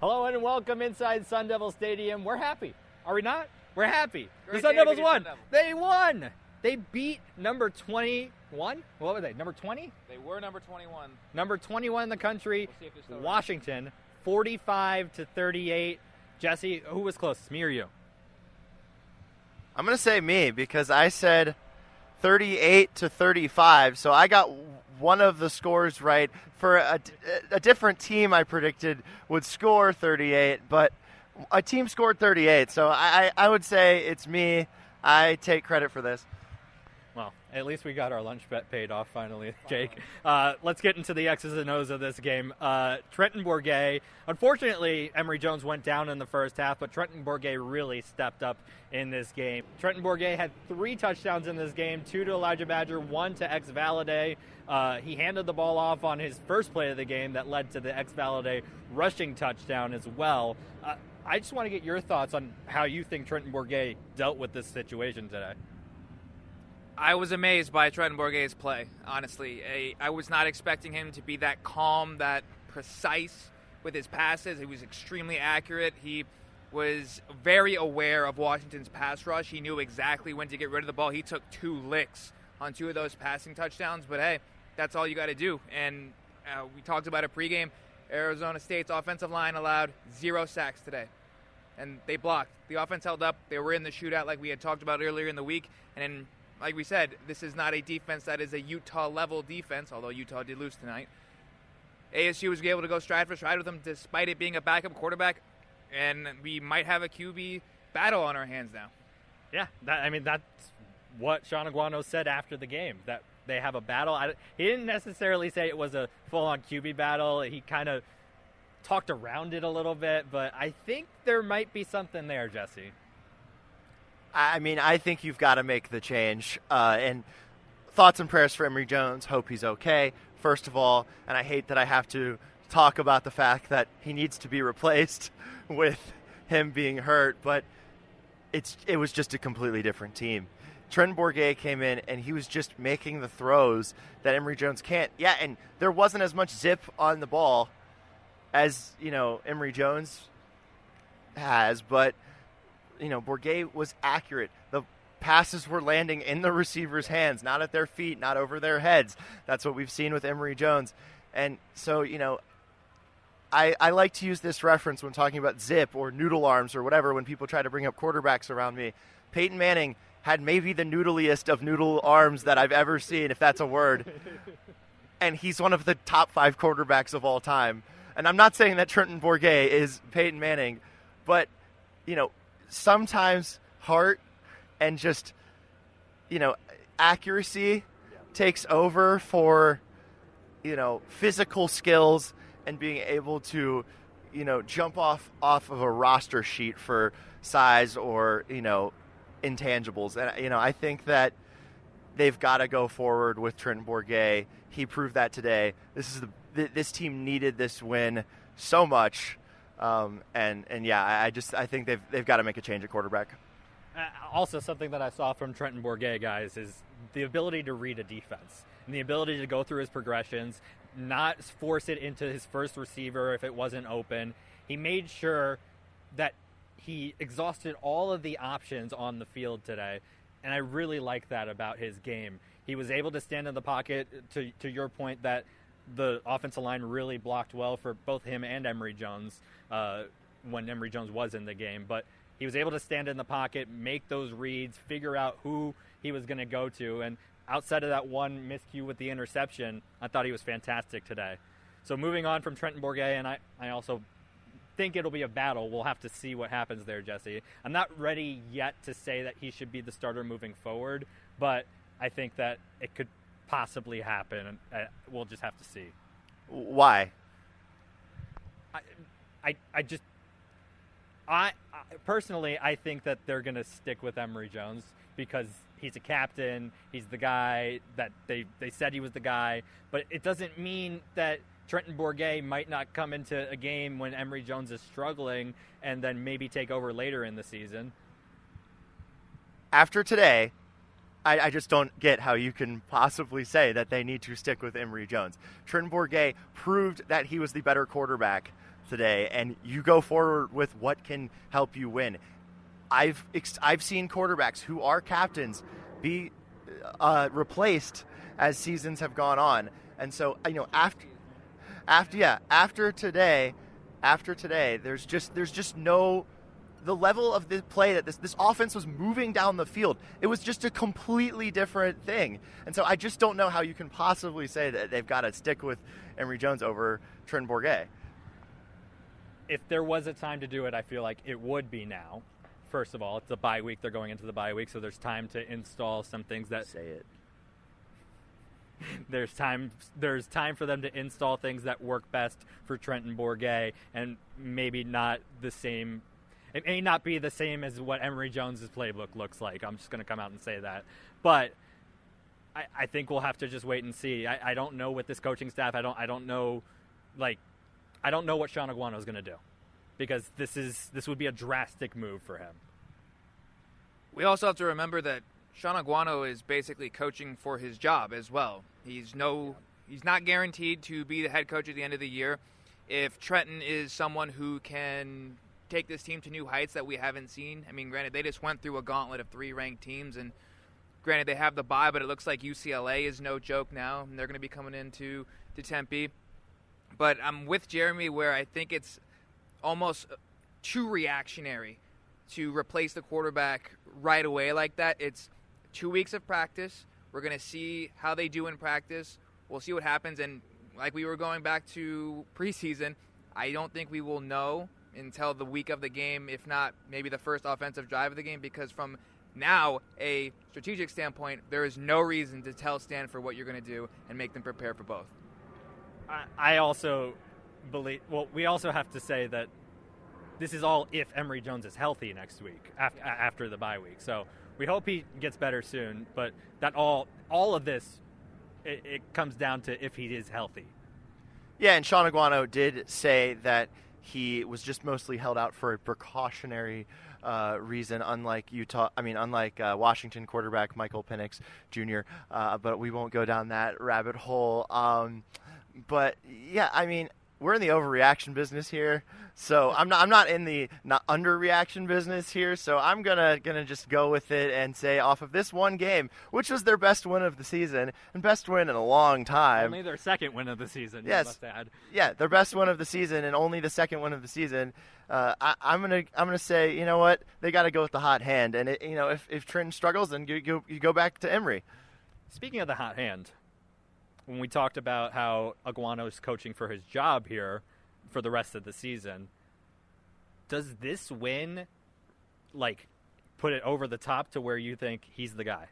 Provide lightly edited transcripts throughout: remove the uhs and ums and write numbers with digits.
Hello and welcome inside Sun Devil Stadium. We're happy. Are we not? We're happy. Great The Sun day to Devils be a won. Sun Devil. They won. They beat number 21. What were they? Number 20? They were number 21. Number 21 in the country, We'll see if they're still Washington, 45-38. Jesse, who was closest, me or you? I'm going to say me because I said 38-35, so I got one of the scores right. For a different team I predicted would score 38, but a team scored 38, so I would say it's me. I take credit for this. Well, at least we got our lunch bet paid off finally, Jake. Let's get into the X's and O's of this game. Trenton Bourguet. Unfortunately, Emory Jones went down in the first half, but Trenton Bourguet really stepped up in this game. Trenton Bourguet had 3 touchdowns in this game, 2 to Elijah Badger, 1 to X-Valade. He handed the ball off on his first play of the game that led to the X-Valade rushing touchdown as well. I just want to get your thoughts on how you think Trenton Bourguet dealt with this situation today. I was amazed by Trenton Borgay's play, honestly. I was not expecting him to be that calm, that precise with his passes. He was extremely accurate. He was very aware of Washington's pass rush. He knew exactly when to get rid of the ball. He took 2 licks on 2 of those passing touchdowns, but hey, that's all you got to do. And we talked about it pregame. Arizona State's offensive line allowed 0 sacks today, and they blocked. The offense held up. They were in the shootout like we had talked about earlier in the week, and like we said, this is not a defense that is a Utah-level defense, although Utah did lose tonight. ASU was able to go stride for stride with them despite it being a backup quarterback, and we might have a QB battle on our hands now. Yeah, that's what Sean Aguano said after the game, that they have a battle. He didn't necessarily say it was a full-on QB battle. He kind of talked around it a little bit, but I think there might be something there, Jesse. I mean, I think you've got to make the change. And thoughts and prayers for Emory Jones. Hope he's okay, first of all. And I hate that I have to talk about the fact that he needs to be replaced with him being hurt. But it was just a completely different team. Trenton Bourguet came in, and he was just making the throws that Emory Jones can't. Yeah, and there wasn't as much zip on the ball as, Emory Jones has, but Bourguet was accurate. The passes were landing in the receiver's hands, not at their feet, not over their heads. That's what we've seen with Emory Jones. And so, I like to use this reference when talking about zip or noodle arms or whatever when people try to bring up quarterbacks around me. Peyton Manning had maybe the noodliest of noodle arms that I've ever seen, if that's a word. And he's one of the top 5 quarterbacks of all time. And I'm not saying that Trenton Bourguet is Peyton Manning, but, sometimes heart and just, accuracy takes over for, physical skills and being able to, jump off of a roster sheet for size or, intangibles. And, I think that they've got to go forward with Trenton Bourguet. He proved that today. This team needed this win so much. I think they've got to make a change at quarterback. Also, something that I saw from Trenton Bourguet, guys, is the ability to read a defense and the ability to go through his progressions, not force it into his first receiver if it wasn't open. He made sure that he exhausted all of the options on the field today, and I really like that about his game. He was able to stand in the pocket, to your point, that the offensive line really blocked well for both him and Emory Jones when Emory Jones was in the game. But he was able to stand in the pocket, make those reads, figure out who he was going to go to. And outside of that one miscue with the interception, I thought he was fantastic today. So moving on from Trenton Bourguet, and I also think it'll be a battle. We'll have to see what happens there, Jesse. I'm not ready yet to say that he should be the starter moving forward, but I think that it could possibly happen. We'll just have to see. Why? I personally, I think that they're going to stick with Emory Jones because he's a captain. He's the guy that they said he was the guy. But it doesn't mean that Trenton Bourguet might not come into a game when Emory Jones is struggling and then maybe take over later in the season. After today, I just don't get how you can possibly say that they need to stick with Emory Jones. Trenton Bourguet proved that he was the better quarterback today, and you go forward with what can help you win. I've seen quarterbacks who are captains be replaced as seasons have gone on, and so after today, there's just no. The level of the play that this offense was moving down the field, it was just a completely different thing. And so I just don't know how you can possibly say that they've got to stick with Emory Jones over Trenton Bourguet. If there was a time to do it, I feel like it would be now. First of all, it's a bye week. They're going into the bye week, so there's time to install some things that... Say it. There's time for them to install things that work best for Trenton Bourguet, and maybe not the same... It may not be the same as what Emory Jones' playbook looks like. I'm just going to come out and say that. But I think we'll have to just wait and see. I don't know with this coaching staff. I don't know what Sean Aguano is going to do, because this would be a drastic move for him. We also have to remember that Sean Aguano is basically coaching for his job as well. He's not guaranteed to be the head coach at the end of the year. If Trenton is someone who can take this team to new heights that we haven't seen. I mean, granted, they just went through a gauntlet of 3 ranked teams, and granted, they have the bye, but it looks like UCLA is no joke now, and they're going to be coming into Tempe. But I'm with Jeremy where I think it's almost too reactionary to replace the quarterback right away like that. It's 2 weeks of practice. We're going to see how they do in practice. We'll see what happens, and like we were going back to preseason, I don't think we will know until the week of the game, if not maybe the first offensive drive of the game, because from now, a strategic standpoint, there is no reason to tell Stanford what you're going to do and make them prepare for both. I also believe, we also have to say that this is all if Emory Jones is healthy next week, after the bye week. So we hope he gets better soon, but that all of this, it comes down to if he is healthy. Yeah, and Sean Aguano did say that he was just mostly held out for a precautionary reason, unlike Washington quarterback Michael Penix Jr. But we won't go down that rabbit hole. But yeah, I mean, we're in the overreaction business here, so I'm not in the not underreaction business here. So I'm gonna just go with it and say, off of this one game, which was their best win of the season and best win in a long time. Only their second win of the season. Yes, you must add. Yeah, their best win of the season and only the second win of the season. I'm gonna say, you know what, they got to go with the hot hand, and if Trenton struggles, then you go back to Emory. Speaking of the hot hand, when we talked about how Aguano's coaching for his job here for the rest of the season, does this win, put it over the top to where you think he's the guy?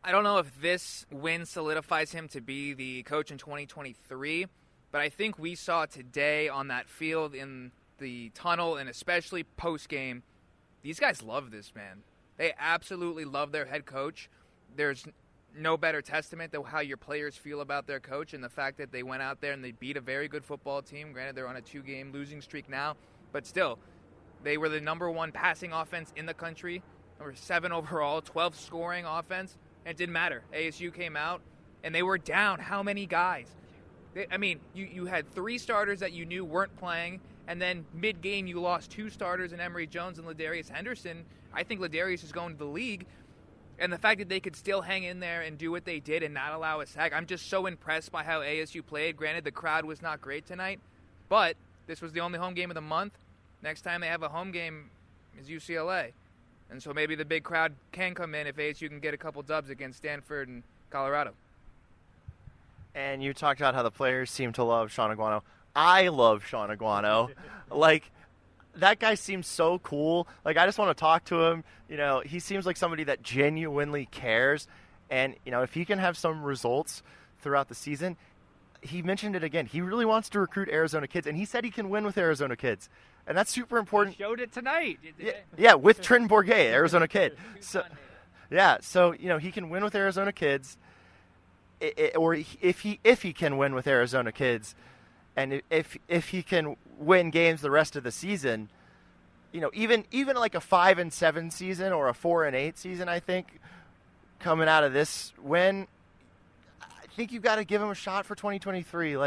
I don't know if this win solidifies him to be the coach in 2023, but I think we saw today on that field in the tunnel and especially post-game, these guys love this man. They absolutely love their head coach. There's no better testament to how your players feel about their coach, and the fact that they went out there and they beat a very good football team. Granted, they're on a 2-game losing streak now, but still, they were the number 1 passing offense in the country, number 7 overall, 12th scoring offense, and it didn't matter. ASU came out, and they were down how many guys? You had 3 starters that you knew weren't playing, and then mid-game you lost 2 starters in Emory Jones and Ladarius Henderson. I think Ladarius is going to the league. And the fact that they could still hang in there and do what they did and not allow a sack, I'm just so impressed by how ASU played. Granted, the crowd was not great tonight, but this was the only home game of the month. Next time they have a home game is UCLA. And so maybe the big crowd can come in if ASU can get a couple dubs against Stanford and Colorado. And you talked about how the players seem to love Sean Aguano. I love Sean Aguano. That guy seems so cool. I just want to talk to him. He seems like somebody that genuinely cares. And, if he can have some results throughout the season, he mentioned it again. He really wants to recruit Arizona kids, and he said he can win with Arizona kids. And that's super important. He showed it tonight. Yeah, with Trenton Bourguet, Arizona kid. So he can win with Arizona kids, or if he can win with Arizona kids, and if he can win games the rest of the season, even like a 5-7 season or a 4-8 season, I think coming out of this win, I think you've got to give him a shot for 2023.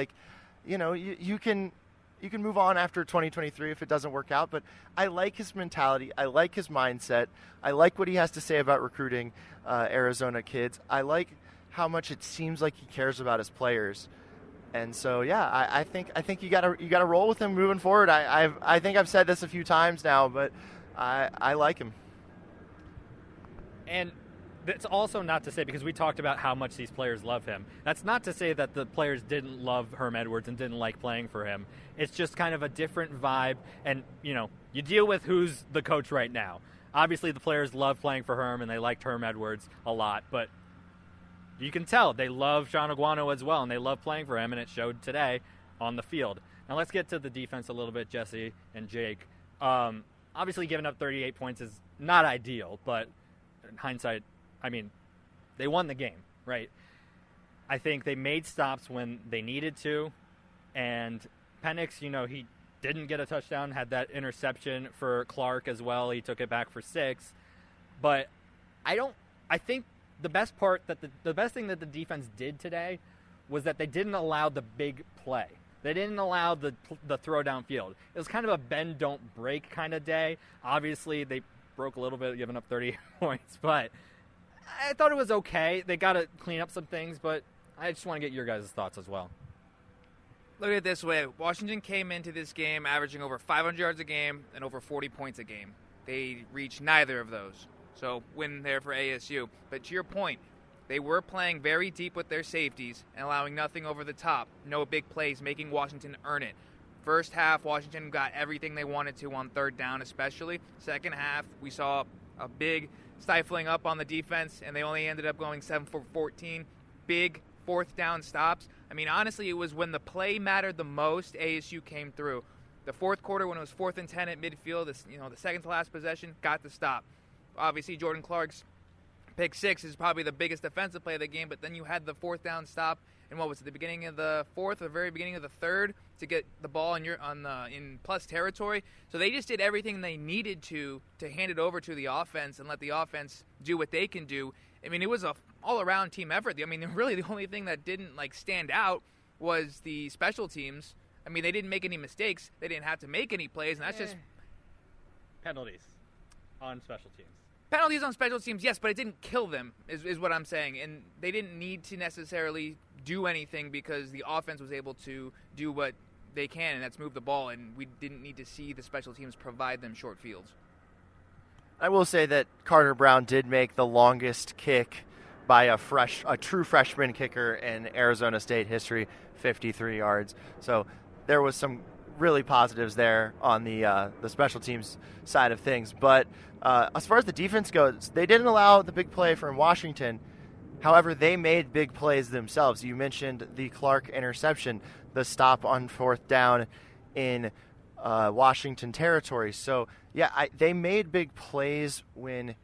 You can you can move on after 2023 if it doesn't work out. But I like his mentality. I like his mindset. I like what he has to say about recruiting Arizona kids. I like how much it seems like he cares about his players. And so, yeah, I think you gotta roll with him moving forward. I think I've said this a few times now, but I like him. And it's also not to say, because we talked about how much these players love him, that's not to say that the players didn't love Herm Edwards and didn't like playing for him. It's just kind of a different vibe, and, you deal with who's the coach right now. Obviously, the players love playing for Herm, and they liked Herm Edwards a lot, but you can tell they love Sean Aguano as well, and they love playing for him, and it showed today on the field. Now let's get to the defense a little bit, Jesse and Jake. Obviously, giving up 38 points is not ideal, but in hindsight, they won the game, right? I think they made stops when they needed to, and Penix, he didn't get a touchdown, had that interception for Clark as well. He took it back for 6. But I think the best thing that the defense did today was that they didn't allow the big play. They didn't allow the throw downfield. It was kind of a bend, don't break kind of day. Obviously, they broke a little bit, giving up 30 points, but I thought it was okay. They got to clean up some things, but I just want to get your guys' thoughts as well. Look at it this way. Washington came into this game averaging over 500 yards a game and over 40 points a game. They reached neither of those. So win there for ASU. But to your point, they were playing very deep with their safeties and allowing nothing over the top. No big plays, making Washington earn it. First half, Washington got everything they wanted to on third down especially. Second half, we saw a big stifling up on the defense, and they only ended up going 7 for 14. Big fourth down stops. Honestly, it was when the play mattered the most, ASU came through. The fourth quarter, when it was 4th and 10 at midfield, the second to last possession, got the stop. Obviously, Jordan Clark's pick 6 is probably the biggest defensive play of the game, but then you had the fourth down stop, and what was it, the beginning of the fourth or the very beginning of the third to get the ball in plus territory. So they just did everything they needed to hand it over to the offense and let the offense do what they can do. It was a all-around team effort. Really the only thing that didn't stand out was the special teams. They didn't make any mistakes. They didn't have to make any plays, and that's just penalties on special teams. Penalties on special teams, yes, but it didn't kill them, is what I'm saying. And they didn't need to necessarily do anything because the offense was able to do what they can, and that's move the ball, and we didn't need to see the special teams provide them short fields. I will say that Carter Brown did make the longest kick by a true freshman kicker in Arizona State history, 53 yards. So there was some really positives there on the special teams side of things. But as far as the defense goes, they didn't allow the big play from Washington. However, they made big plays themselves. You mentioned the Clark interception, the stop on 4th down in Washington territory. So, yeah, they made big plays when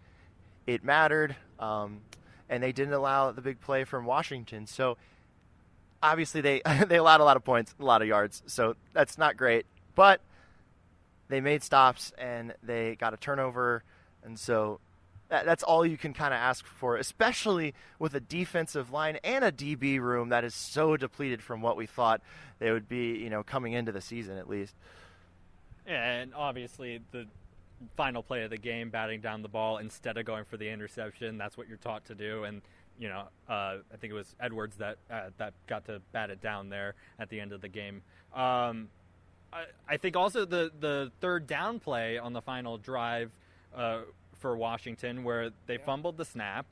it mattered, and they didn't allow the big play from Washington. So, obviously, they allowed a lot of points, a lot of yards. So, that's not great. But they made stops, and they got a turnover. And so that's all you can kind of ask for, especially with a defensive line and a DB room that is so depleted from what we thought they would be, coming into the season at least. Yeah, and obviously the final play of the game, batting down the ball instead of going for the interception, that's what you're taught to do. And, I think it was Edwards that got to bat it down there at the end of the game. I think also the third down play on the final drive for Washington where they fumbled the snap.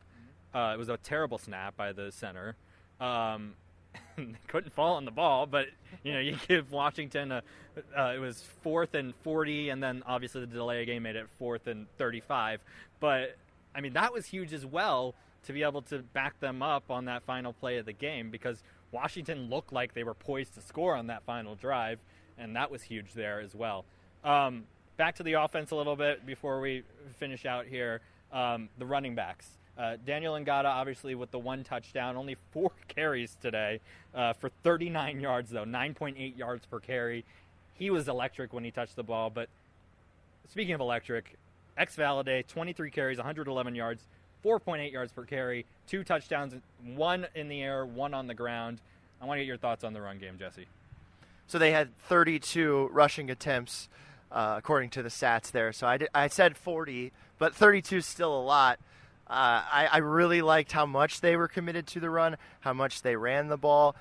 It was a terrible snap by the center. They couldn't fall on the ball, but you give Washington it was 4th and 40, and then obviously the delay game made it 4th and 35. But that was huge as well to be able to back them up on that final play of the game, because Washington looked like they were poised to score on that final drive, and that was huge there as well. Back to the offense a little bit before we finish out here. The running backs. Daniel Ngata, obviously, with the 1 touchdown, only 4 carries today for 39 yards, though, 9.8 yards per carry. He was electric when he touched the ball. But speaking of electric, Valade, 23 carries, 111 yards, 4.8 yards per carry, 2 touchdowns, 1 in the air, 1 on the ground. I want to get your thoughts on the run game, Jesse. So they had 32 rushing attempts, according to the stats there. So I said 40, but 32 is still a lot. I really liked how much they were committed to the run, how much they ran the ball.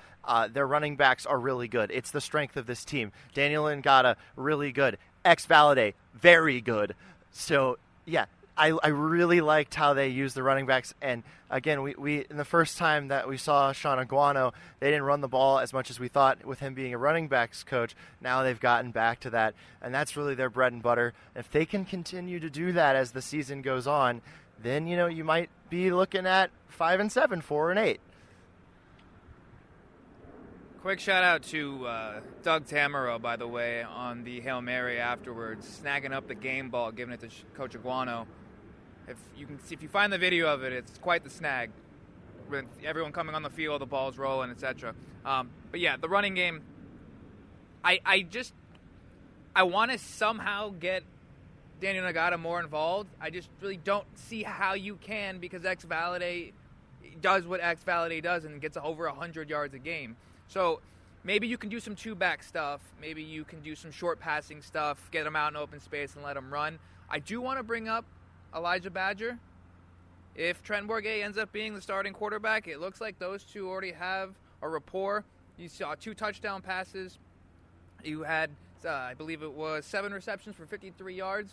Their running backs are really good. It's the strength of this team. Daniel Ngata, really good. Valade, very good. So, yeah, I really liked how they used the running backs. And, again, we in the first time that we saw Sean Aguano, they didn't run the ball as much as we thought with him being a running backs coach. Now they've gotten back to that, and that's really their bread and butter. If they can continue to do that as the season goes on, then, you might be looking at 5-7, 4-8. Quick shout out to Doug Tamaro, by the way, on the Hail Mary afterwards, snagging up the game ball, giving it to Coach Aguano. If you find the video of it, it's quite the snag. With everyone coming on the field, the ball's rolling, etc. But yeah, the running game. I want to somehow get Daniel Ngata more involved. I just really don't see how you can, because Valade does what Valade does and gets over 100 yards a game. So maybe you can do some two-back stuff. Maybe you can do some short passing stuff, get them out in open space and let them run. I do want to bring up Elijah Badger. If Trenton Bourguet ends up being the starting quarterback, it looks like those two already have a rapport. You saw 2 touchdown passes. You had, I believe it was 7 receptions for 53 yards.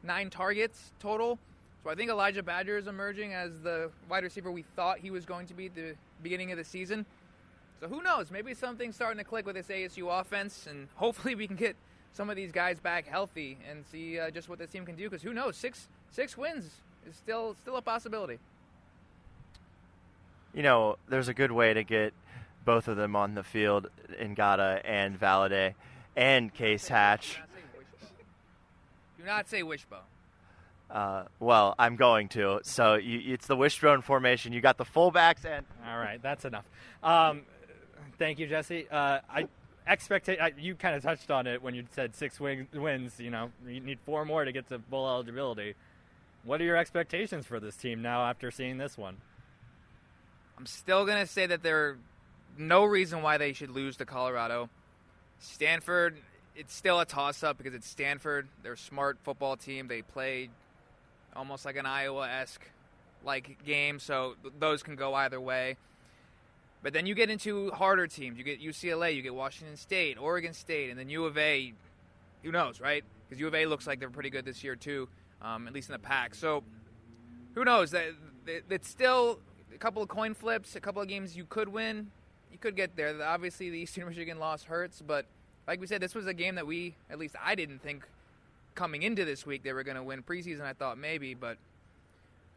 9 targets total. So I think Elijah Badger is emerging as the wide receiver we thought he was going to be at the beginning of the season. So who knows? Maybe something's starting to click with this ASU offense, and hopefully we can get some of these guys back healthy and see just what this team can do. Because who knows? Six wins is still a possibility. There's a good way to get both of them on the field, Ngata and Valade and Case Hatch. Do not say wishbone. Well, I'm going to. So it's the wishbone formation. You got the fullbacks and. All right, that's enough. Thank you, Jesse. You kind of touched on it when you said 6 wins. You need 4 more to get to bowl eligibility. What are your expectations for this team now after seeing this one? I'm still going to say that there's no reason why they should lose to Colorado. Stanford, it's still a toss-up because it's Stanford. They're a smart football team. They play almost like an Iowa-esque game, so those can go either way. But then you get into harder teams. You get UCLA, you get Washington State, Oregon State, and then U of A. Who knows, right? Because U of A looks like they're pretty good this year too, at least in the pack. So who knows? It's still a couple of coin flips, a couple of games you could win. You could get there. Obviously, the Eastern Michigan loss hurts, but like we said, this was a game that at least I didn't think coming into this week they were going to win. Preseason, I thought maybe, but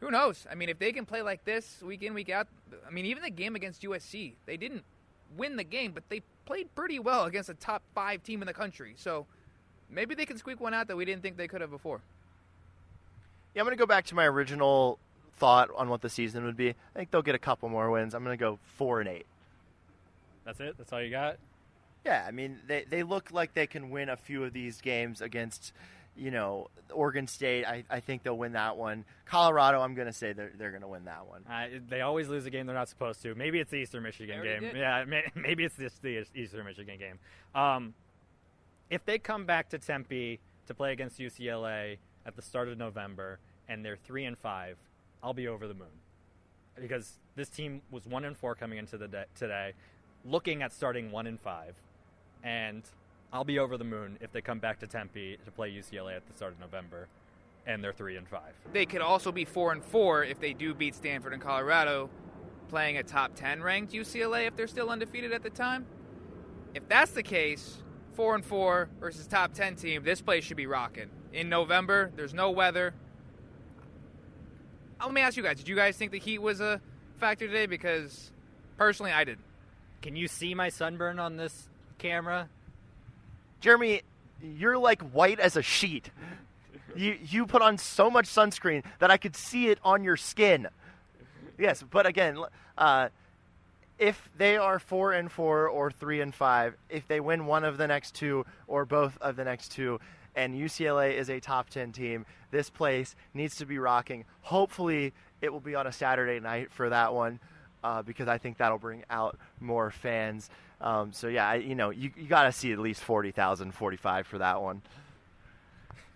who knows? I mean, if they can play like this week in, week out, I mean, even the game against USC, they didn't win the game, but they played pretty well against a top 5 team in the country. So maybe they can squeak one out that we didn't think they could have before. Yeah, I'm going to go back to my original thought on what the season would be. I think they'll get a couple more wins. I'm going to go 4-8. That's it? That's all you got? Yeah, I mean, they look like they can win a few of these games against, Oregon State. I think they'll win that one. Colorado, I'm going to say they're going to win that one. They always lose a game they're not supposed to. Maybe it's the Eastern Michigan game. Did. Yeah, maybe it's just the Eastern Michigan game. If they come back to Tempe to play against UCLA at the start of November and they're 3-5, I'll be over the moon. Because this team was 1-4 coming into today, looking at starting 1-5. And I'll be over the moon if they come back to Tempe to play UCLA at the start of November, and they're 3-5. They could also be 4-4 if they do beat Stanford and Colorado, playing a top 10 ranked UCLA if they're still undefeated at the time. If that's the case, 4-4 versus top 10 team, this place should be rocking. In November, there's no weather. Let me ask you guys, did you guys think the heat was a factor today? Because personally, I didn't. Can you see my sunburn on this camera? Jeremy, you're like white as a sheet. You put on so much sunscreen that I could see it on your skin. Yes, but again, if they are 4-4 or 3-5, if they win one of the next 2 or both of the next 2, and UCLA is a top 10 team, this place needs to be rocking. Hopefully, it will be on a Saturday night for that one. because I think that'll bring out more fans. So yeah, you got to see at least 40,000, 45 for that one.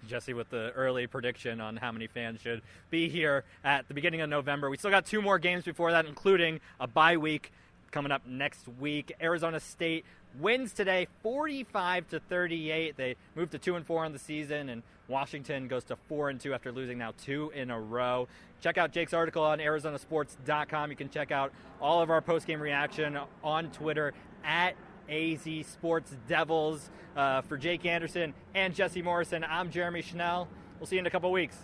Jesse with the early prediction on how many fans should be here at the beginning of November. We still got 2 more games before that, including a bye week coming up next week. Arizona State wins today 45-38. They moved to 2-4 on the season, and Washington goes to 4-2 after losing now 2 in a row. Check out Jake's article on ArizonaSports.com. You can check out all of our post-game reaction on Twitter at AZ Sports Devils. For Jake Anderson and Jesse Morrison, I'm Jeremy Schnell. We'll see you in a couple weeks.